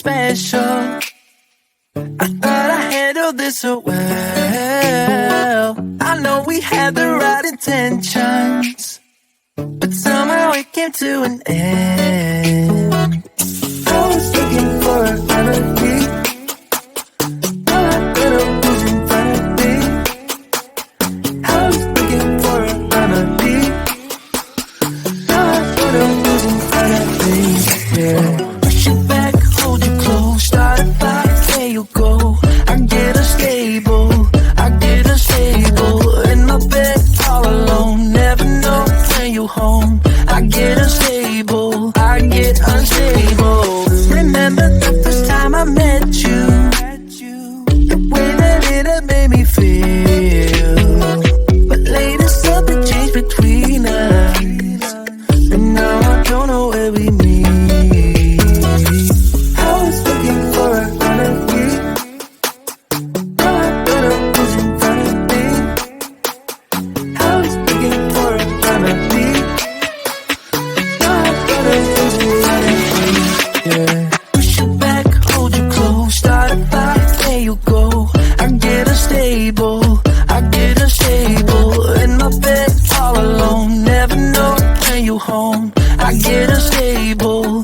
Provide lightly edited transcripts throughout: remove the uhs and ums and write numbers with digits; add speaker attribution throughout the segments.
Speaker 1: special. I thought I handled this so well. I know we had the right intentions, but somehow it came to an end. I was looking for a remedy. All I better was in front of me. I was looking for a remedy. All I better was in front of me. Yeah. Push it back, hold you close, start a fight, there you go. I get unstable, in my bed all alone. Never know when you home. I get unstable, Remember the first time I met you, the way that it had made me feel. But later something changed between us, and now I don't know where we meet. I was looking for a remedy. All I better was in front of me. I was looking for a remedy. All I better was in front of me. Yeah. Push you back, hold you close, start a fight, there you go. I get unstable, in my bed all alone. Never know when you home. I get unstable,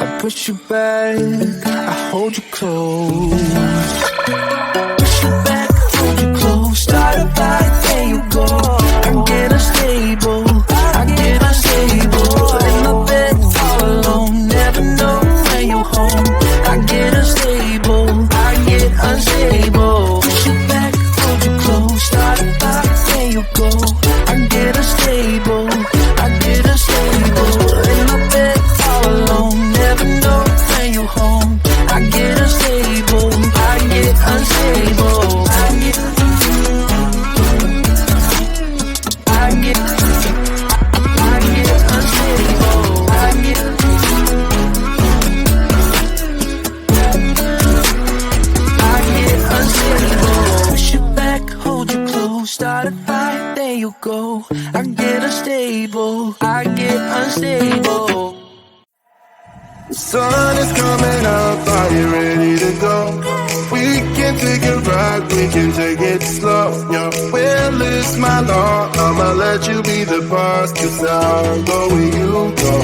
Speaker 1: I push you back, I hold you close. Push you back, hold you close, start a fight, there you go. I get unstable, in my bed all alone. Never know when you home. I get unstable, Push you back, hold you close, start a fight, there you go. I get unstable, in my bed all alone. Never know when you home. I get unstable, unstable. Push you back, hold you close, start a fight, there you go. I get unstable,
Speaker 2: The sun is coming up, are you ready to go? We can take a ride, we can take it slow. Your will is my law, I'ma let you be the boss, 'cause I'll go where you go.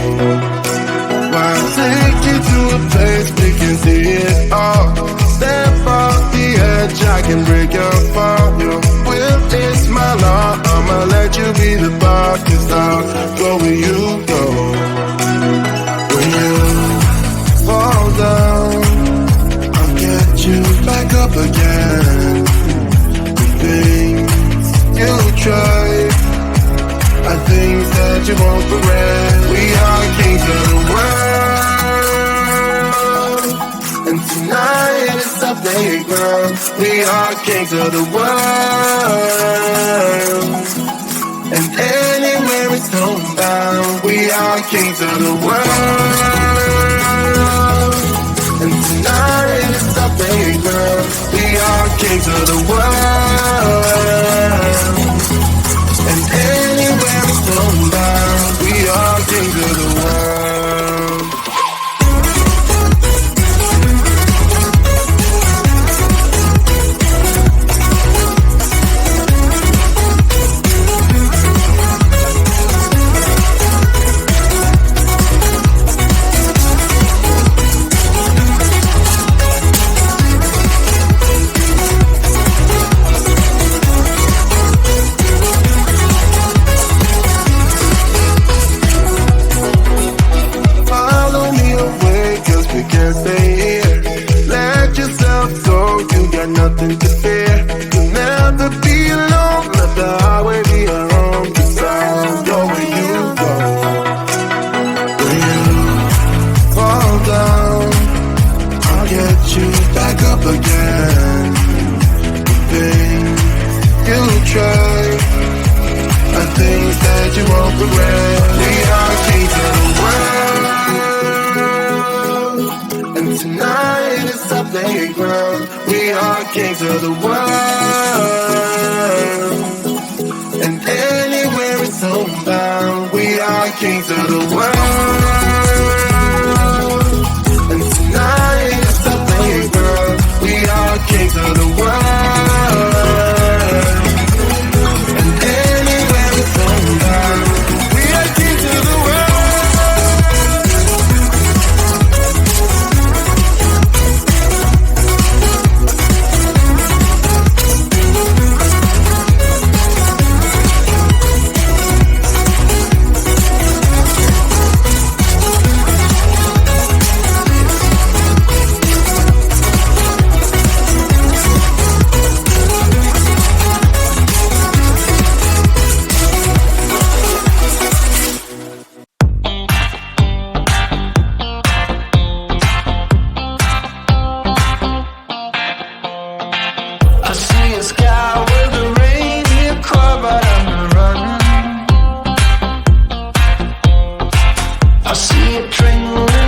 Speaker 2: I'll take you to a place we can see it all. Step off the edge, I can break your fall. Your will is my law, I'ma let you be the boss, 'cause I'll go where you go. When you fall down, I'll get you back up again. The things you try are things that you won't regret. We are kings of the world, and tonight is our playground. We are kings of the world, and anywhere it's homebound. We are kings of the world, and tonight is our playground. We are kings of the world, and anywhere it's homebound. We are kings of the world. you won't regret. We are kings of the world, and tonight is our playground. We are kings of the world, and anywhere it's homebound. We are kings of the world, and tonight is our playground. We are kings of the world, and anywhere it's homebound. We are kings of the world. I see a sky with a reindeer car, but I'm running. I see a train rolling